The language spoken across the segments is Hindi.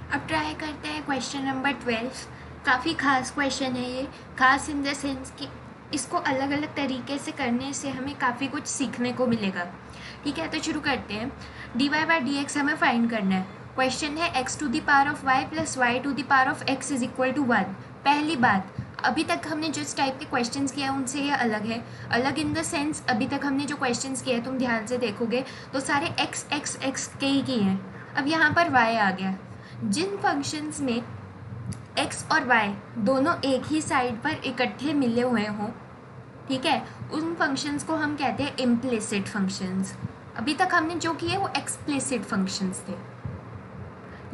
अब ट्राई करते हैं क्वेश्चन नंबर 12। काफ़ी खास क्वेश्चन है ये। खास इन द सेंस कि इसको अलग अलग तरीके से करने से हमें काफ़ी कुछ सीखने को मिलेगा। ठीक है, तो शुरू करते हैं। D y by d x हमें फाइंड करना है। क्वेश्चन है x to the power of y plus y to the power of x is equal to 1। पहली बात, अभी तक हमने जिस टाइप के क्वेश्चंस किए हैं उनसे ये अलग है। अलग इन द सेंस, अभी तक हमने जो क्वेश्चंस किए हैं तुम ध्यान से देखोगे तो सारे एक्स एक्स एक्स के ही किए हैं। अब यहाँ पर वाई आ गया। जिन फंक्शंस में x और y दोनों एक ही साइड पर इकट्ठे मिले हुए हों, ठीक है, उन फंक्शंस को हम कहते हैं इम्प्लिसिट फंक्शंस। अभी तक हमने जो किए वो एक्सप्लिसिट फंक्शंस थे।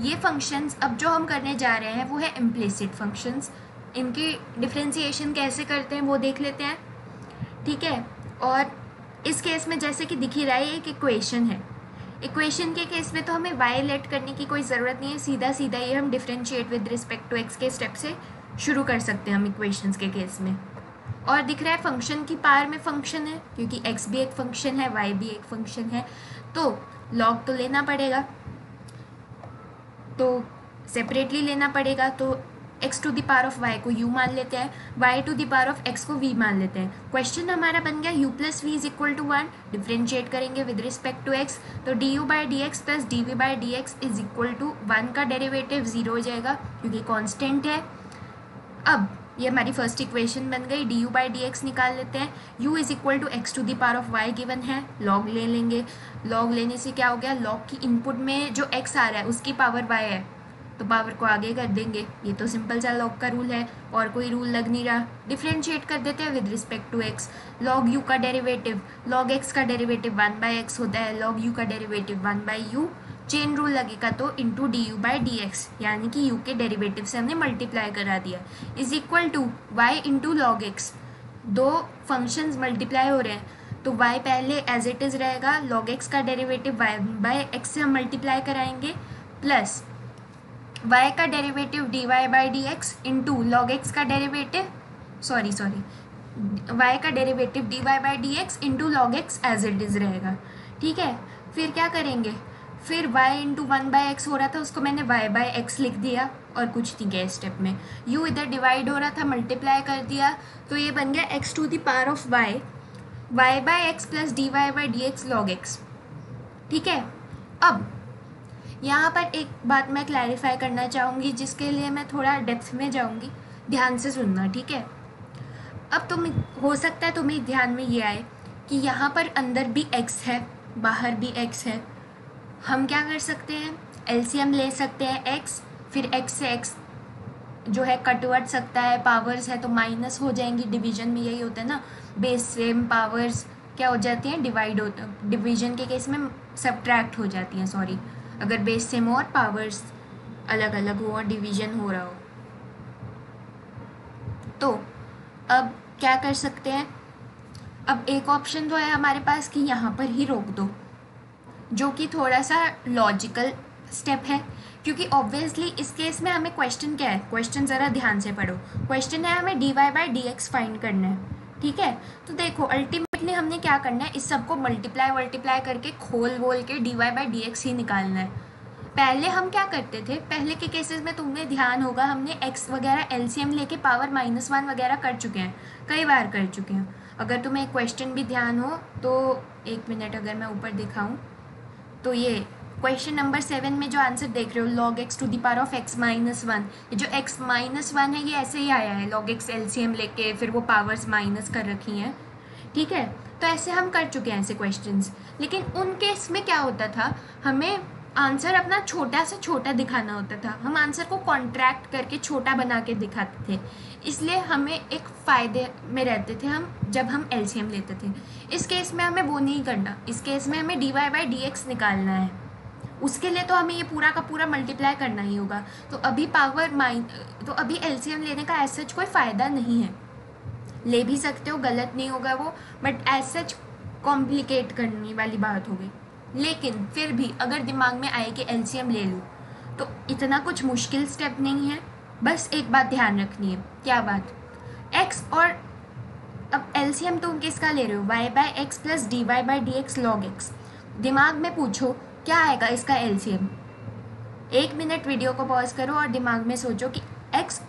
ये फंक्शंस अब जो हम करने जा रहे हैं वो है इम्प्लिसिट फंक्शंस। इनकी डिफ्रेंसिएशन कैसे करते हैं वो देख लेते हैं। ठीक है, और इस केस में जैसे कि दिख ही रहा है एक इक्वेशन है। इक्वेशन के केस में तो हमें y लेट करने की कोई ज़रूरत नहीं है, सीधा सीधा ये हम differentiate with respect to x के स्टेप से शुरू कर सकते हैं हम इक्वेशंस के केस में। और दिख रहा है फंक्शन की पावर में फंक्शन है, क्योंकि x भी एक फंक्शन है, y भी एक फंक्शन है, तो log तो लेना पड़ेगा, तो सेपरेटली लेना पड़ेगा। तो x to the power of y को u मान लेते हैं, y to the power of x को v मान लेते हैं। क्वेश्चन हमारा बन गया u प्लस v is equal to 1। Differentiate करेंगे विद रिस्पेक्ट टू x, तो d u by d x plus d v by d x is equal to 1 का डेरिवेटिव 0 हो जाएगा क्योंकि कॉन्स्टेंट है। अब ये हमारी फर्स्ट इक्वेशन बन गई। D u by d x निकाल लेते हैं। u is equal to x to the power of y given है, log ले लेंगे। log लेने से क्या हो गया, log की इनपुट में जो x आ रहा है उसकी पावर y है तो पावर को आगे कर देंगे। ये तो सिंपल सा log का रूल है और कोई रूल लग नहीं रहा। डिफ्रेंशिएट कर देते हैं with respect to x। log u का डेरिवेटिव, log x का डेरिवेटिव 1/x होता है, log u का डेरिवेटिव 1/u। चेन रूल लगेगा तो into d u by d x, यानी कि u के डेरिवेटिव से हमने मल्टीप्लाई करा दिया, is equal to y into log x. दो फंक्शंस मल्टीप्लाई हो रहे हैं तो y पहले एज इट इज़ रहेगा, log x का डेरिवेटिव 1/x से हम मल्टीप्लाई कराएंगे, प्लस y का derivative dy by d x into log x का डेरिवेटिव y का derivative dy by d x into log x as it is रहेगा। ठीक है, फिर क्या करेंगे, फिर y इंटू 1/x हो रहा था उसको मैंने y बाई एक्स लिख दिया और कुछ नहीं किया स्टेप में। u इधर डिवाइड हो रहा था, मल्टीप्लाई कर दिया, तो ये बन गया x to the power of y by x plus d y by d x log x. ठीक है, अब यहाँ पर एक बात मैं क्लैरिफाई करना चाहूँगी जिसके लिए मैं थोड़ा डेप्थ में जाऊँगी, ध्यान से सुनना। ठीक है, अब तुम हो सकता है तुम्हें ध्यान में ये आए कि यहाँ पर अंदर भी x है, बाहर भी x है। हम क्या कर सकते हैं, एलसीएम ले सकते हैं x, फिर x से x जो है कटवट सकता है, पावर्स है तो माइनस हो जाएंगी। डिवीजन में यही होता है ना, बेस सेम पावर्स क्या हो जाती हैं, डिवाइड होता, डिवीजन के केस में सब्ट्रैक्ट हो जाती हैं, सॉरी, अगर बेस सेम हो और पावर्स अलग अलग हो और डिवीजन हो रहा हो। तो अब क्या कर सकते हैं, अब एक ऑप्शन तो है हमारे पास कि यहाँ पर ही रोक दो, जो कि थोड़ा सा लॉजिकल स्टेप है, क्योंकि ऑब्वियसली इस केस में हमें क्वेश्चन क्या है, क्वेश्चन ज़रा ध्यान से पढ़ो। क्वेश्चन है हमें d y by d x find करना है। ठीक है, तो देखो अल्टीमेटली हमने क्या करना है, इस सबको मल्टीप्लाई करके खोल बोल के d y by d x ही निकालना है। पहले हम क्या करते थे, पहले के केसेस में तुम्हें ध्यान होगा हमने x वगैरह एलसीएम लेके पावर -1 वगैरह कर चुके हैं, कई बार कर चुके हैं। अगर तुम्हें क्वेश्चन भी ध्यान हो तो एक मिनट अगर मैं ऊपर दिखाऊं तो ये क्वेश्चन नंबर 7 में जो आंसर देख रहे हो, log x to the power of x -1, ये जो x -1 है ये ऐसे ही आया है, log x एलसीएम लेके फिर वो पावर्स माइनस कर रखी हैं। ठीक है, तो ऐसे हम कर चुके हैं ऐसे क्वेश्चंस। लेकिन उन केस में क्या होता था, हमें आंसर अपना छोटा से छोटा दिखाना होता था, हम आंसर को कॉन्ट्रैक्ट करके छोटा बना के दिखाते थे, इसलिए हमें एक फ़ायदे में रहते थे हम जब हम एलसीएम लेते थे। इस केस में हमें वो नहीं करना, इस केस में हमें d y by d x निकालना है, उसके लिए तो हमें ये पूरा का पूरा मल्टीप्लाई करना ही होगा। तो अभी एलसीएम लेने का एज सच कोई फ़ायदा नहीं है, ले भी सकते हो, गलत नहीं होगा वो, बट एज सच कॉम्प्लिकेट करने वाली बात हो गई। लेकिन फिर भी अगर दिमाग में आए कि एलसीएम ले लूँ तो इतना कुछ मुश्किल स्टेप नहीं है। बस एक बात ध्यान रखनी है, क्या बात, x और अब एलसीएम तुम किसका ले रहे हो, y by x plus d y by d x log x. दिमाग में पूछो क्या आएगा इसका एलसीएम, 1 मिनट वीडियो को पॉज करो और दिमाग में सोचो कि x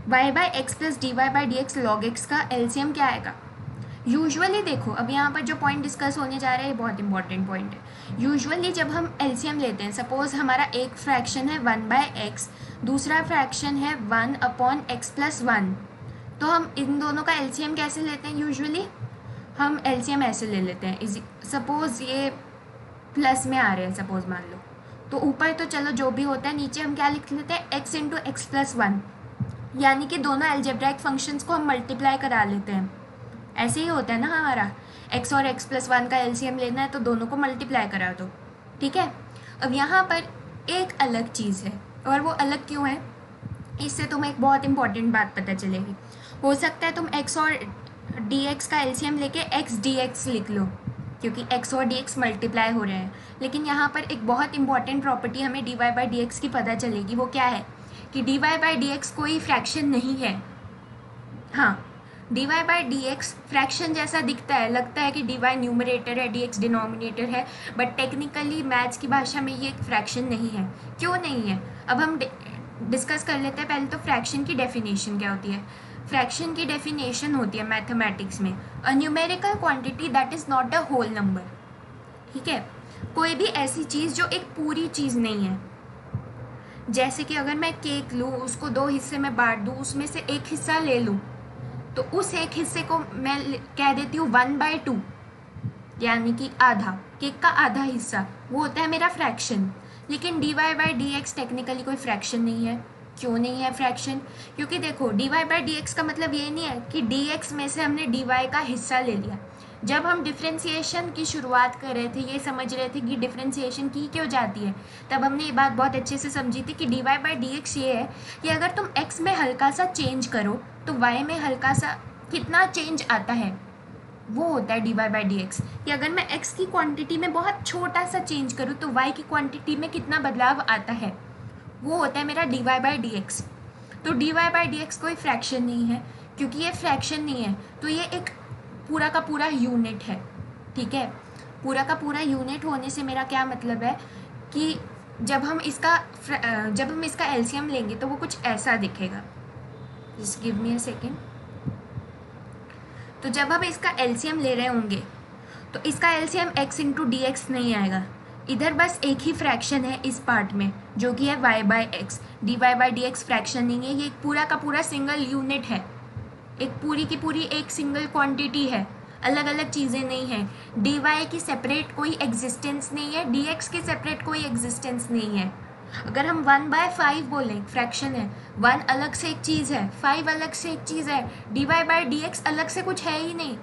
y by x plus d y by d x log x का एलसीएम क्या आएगा। यूजुअली देखो, अब यहाँ पर जो पॉइंट डिस्कस होने जा रहा है ये बहुत इंपॉर्टेंट पॉइंट है। यूजुअली जब हम एलसीएम लेते हैं, सपोज हमारा एक फ्रैक्शन है 1 बाय एक्स, दूसरा फ्रैक्शन है 1 अपॉन एक्स प्लस 1, तो हम इन दोनों का एलसीएम कैसे लेते हैं? यूजुअली हम एलसीएम ऐसे ले लेते हैं, सपोज ये प्लस में आ रहे हैं, सपोज मान लो, तो ऊपर तो चलो जो भी होता है, नीचे हम क्या लिख लेते हैं, एक्स इंटू एक्स प्लस 1, यानी कि दोनों एल्जेब्राइक फंक्शंस को हम मल्टीप्लाई करा लेते हैं। ऐसे ही होता है ना हमारा, x और x प्लस 1 का एलसीएम लेना है तो दोनों को मल्टीप्लाई करा दो, ठीक है। अब यहाँ पर एक अलग चीज़ है, और वो अलग क्यों है, इससे तुम्हें एक बहुत इंपॉर्टेंट बात पता चलेगी। हो सकता है तुम x और dx का एलसीएम लेके x dx लिख लो, क्योंकि x और dx मल्टीप्लाई हो रहे हैं, लेकिन यहाँ पर एक बहुत इंपॉर्टेंट प्रॉपर्टी हमें dy बाई dx की पता चलेगी। वो क्या है कि dy बाई dx कोई फ्रैक्शन नहीं है। हाँ, dy बाई dx फ्रैक्शन जैसा दिखता है, लगता है कि dy न्यूमरेटर है, dx डिनोमिनेटर है, बट टेक्निकली मैथ्स की भाषा में ये एक फ्रैक्शन नहीं है। क्यों नहीं है, अब हम डिस्कस कर लेते हैं। पहले तो फ्रैक्शन की डेफिनेशन क्या होती है। फ्रैक्शन की डेफिनेशन होती है मैथमेटिक्स में, a numerical quantity that is not a whole number, ठीक है। कोई भी ऐसी चीज़ जो एक पूरी चीज़ नहीं है। जैसे कि अगर मैं केक लूँ, उसको 2 हिस्से में बांट दूँ, उसमें से एक हिस्सा ले लूँ, तो उस एक हिस्से को मैं कह देती हूँ 1/2, यानी कि आधा, केक का आधा हिस्सा, वो होता है मेरा फ्रैक्शन। लेकिन dy बाई dx टेक्निकली कोई फ्रैक्शन नहीं है। क्यों नहीं है फ्रैक्शन? क्योंकि देखो, dy बाई dx का मतलब ये नहीं है कि dx में से हमने dy का हिस्सा ले लिया। जब हम डिफ्रेंसिएशन की शुरुआत कर रहे थे, ये समझ रहे थे कि डिफ्रेंसिएशन की क्यों जाती है, तब हमने ये बात बहुत अच्छे से समझी थी कि dy बाई dx ये है कि अगर तुम x में हल्का सा चेंज करो तो y में हल्का सा कितना चेंज आता है, वो होता है dy बाई dx। कि अगर मैं x की क्वांटिटी में बहुत छोटा सा चेंज करूँ तो y की क्वांटिटी में कितना बदलाव आता है, वो होता है मेरा dy बाई dx। तो dy बाई dx कोई फ्रैक्शन नहीं है। क्योंकि ये फ्रैक्शन नहीं है तो ये एक पूरा का पूरा यूनिट है, ठीक है। पूरा का पूरा यूनिट होने से मेरा क्या मतलब है कि जब हम इसका एलसीएम लेंगे तो वो कुछ ऐसा दिखेगा। Just give me a second. तो जब हम इसका एलसीएम ले रहे होंगे तो इसका LCM x into D x नहीं आएगा, इधर बस एक ही फ्रैक्शन है इस पार्ट में जो कि है y by x. D y by d x fraction नहीं है, ये एक पूरा का पूरा सिंगल यूनिट है, एक पूरी की पूरी एक सिंगल क्वांटिटी है, अलग अलग चीज़ें नहीं हैं। डी वाई की सेपरेट कोई एग्जिस्टेंस नहीं है, डी एक्स की सेपरेट कोई एग्जिस्टेंस नहीं है। अगर हम 1/5 बोलें, फ्रैक्शन है, 1 अलग से एक चीज़ है, 5 अलग से एक चीज़ है, d y by d x अलग से कुछ है ही नहीं।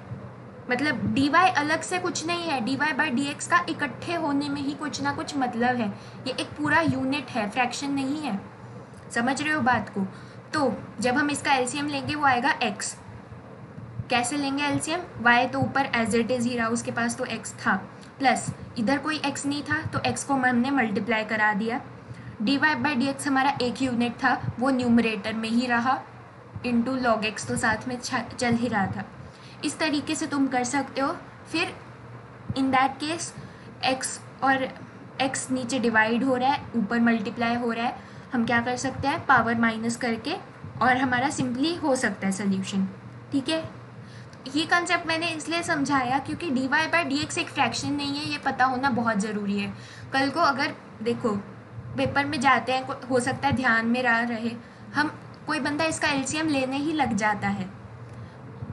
मतलब डी वाई अलग से कुछ नहीं है, d y by d x का इकट्ठे होने में ही कुछ ना कुछ मतलब है। ये एक पूरा यूनिट है, फ्रैक्शन नहीं है। समझ रहे हो बात को? तो जब हम इसका एलसीएम लेंगे वो आएगा x। कैसे लेंगे एलसीएम? y तो ऊपर एज इट इज़ ही रहा, उसके पास तो x था, प्लस इधर कोई x नहीं था तो x को हमने मल्टीप्लाई करा दिया। D y by d x हमारा एक यूनिट था, वो न्यूमरेटर में ही रहा, इंटू लॉग एक्स तो साथ में चल ही रहा था। इस तरीके से तुम कर सकते हो। फिर इन दैट केस x और x नीचे डिवाइड हो रहा है, ऊपर मल्टीप्लाई हो रहा है, हम क्या कर सकते हैं, पावर माइनस करके, और हमारा सिंपली हो सकता है सोल्यूशन, ठीक है। ये कंसेप्ट मैंने इसलिए समझाया क्योंकि d y by d x एक फ्रैक्शन नहीं है, ये पता होना बहुत ज़रूरी है। कल को अगर देखो पेपर में जाते हैं, हो सकता है ध्यान में रहे, हम कोई बंदा इसका एलसीएम लेने ही लग जाता है,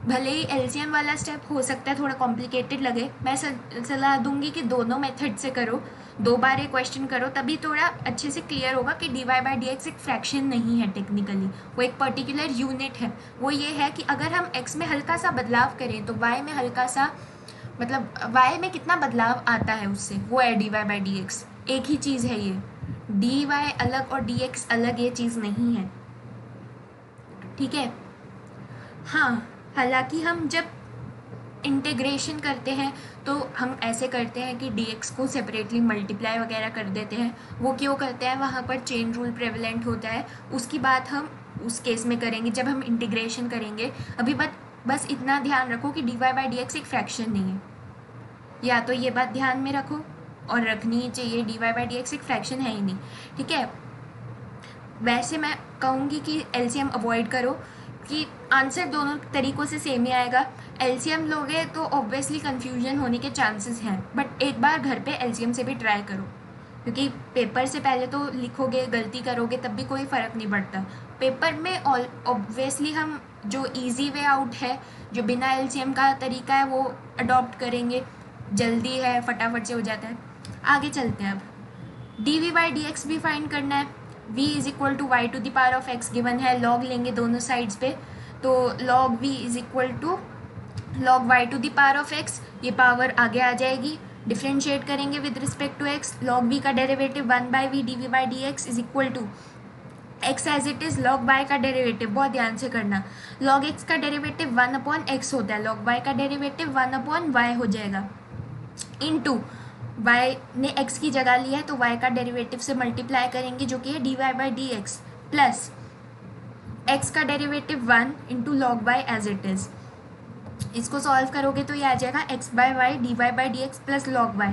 भले ही एलसीएम वाला स्टेप हो सकता है थोड़ा कॉम्प्लिकेटेड लगे, मैं सलाह दूंगी कि दोनों मेथड से करो, 2 बार ये क्वेश्चन करो, तभी थोड़ा अच्छे से क्लियर होगा कि d y by d x एक फ्रैक्शन नहीं है टेक्निकली, वो एक पर्टिकुलर यूनिट है। वो ये है कि अगर हम x में हल्का सा बदलाव करें तो y में हल्का सा, मतलब y में कितना बदलाव आता है उससे, वो है d y by d x. एक ही चीज़ है ये, डी वाई अलग और डी एक्स अलग ये चीज़ नहीं है, ठीक है। हाँ, हालांकि हम जब इंटीग्रेशन करते हैं तो हम ऐसे करते हैं कि dx को सेपरेटली मल्टीप्लाई वगैरह कर देते हैं। वो क्यों करते हैं, वहाँ पर चेन रूल प्रेवलेंट होता है, उसकी बात हम उस केस में करेंगे जब हम इंटीग्रेशन करेंगे। अभी बस इतना ध्यान रखो कि d y by d x एक फ्रैक्शन नहीं है, या तो ये बात ध्यान में रखो। और रखनी ही चाहिए, dy बाई डी एक्स एक फ्रैक्शन है ही नहीं, ठीक है। वैसे मैं कहूँगी कि एलसीएम अवॉइड करो, कि आंसर दोनों तरीक़ों से सेम ही आएगा। एलसीएम लोगे तो ऑब्वियसली कन्फ्यूजन होने के चांसेस हैं, बट एक बार घर पे एलसीएम से भी ट्राई करो, क्योंकि पेपर से पहले तो लिखोगे, गलती करोगे, तब भी कोई फ़र्क नहीं पड़ता। पेपर में ऑब्वियसली हम जो इजी वे आउट है, जो बिना एलसीएम का तरीका है, वो अडॉप्ट करेंगे, जल्दी है, फटाफट से हो जाता है। आगे चलते हैं। अब d v by d x भी फाइंड करना है। v is equal to y to the power of x given है, लॉग लेंगे दोनों साइड्स पे, तो log v is equal to log y to the power of x, ये पावर आगे आ जाएगी, डिफ्रेंशिएट करेंगे with respect to x, log v का derivative 1 by v d v by d x is equal to x as it is, log y का डेरिवेटिव बहुत ध्यान से करना, लॉग x का डेरिवेटिव 1 अपॉन x होता है, लॉग y का डेरिवेटिव 1 अपॉन y हो जाएगा, इनटू y ने x की जगह लिया है तो y का डेरिवेटिव से मल्टीप्लाई करेंगे जो कि है dy by d x, plus x का derivative 1 into log y as it is. इसको सॉल्व करोगे तो ये आ जाएगा x by y d y by d x plus log y।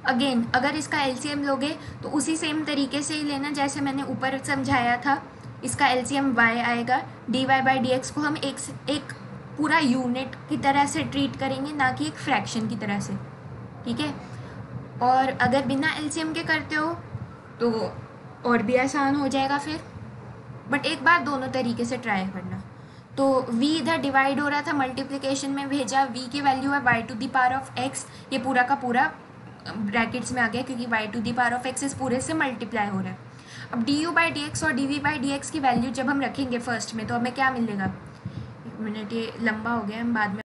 Again अगर इसका एलसीएम लोगे तो उसी सेम तरीके से ही लेना जैसे मैंने ऊपर समझाया था। इसका एलसीएम y आएगा, dy बाई डी एक्स को हम एक पूरा यूनिट की तरह से ट्रीट करेंगे, ना कि एक फ्रैक्शन की तरह से, ठीक है। और अगर बिना एलसीएम के करते हो तो और भी आसान हो जाएगा फिर, बट एक बार दोनों तरीके से ट्राई करना। तो v इधर डिवाइड हो रहा था, मल्टीप्लिकेशन में भेजा, v की वैल्यू है y to the power of x, ये पूरा का पूरा ब्रैकेट्स में आ गया क्योंकि y to the power of x इस पूरे से मल्टीप्लाई हो रहा है। अब d u by d x और d v by d x की वैल्यू जब हम रखेंगे फर्स्ट में तो हमें क्या मिलेगा, एक मिनट ये लंबा हो गया, हम बाद में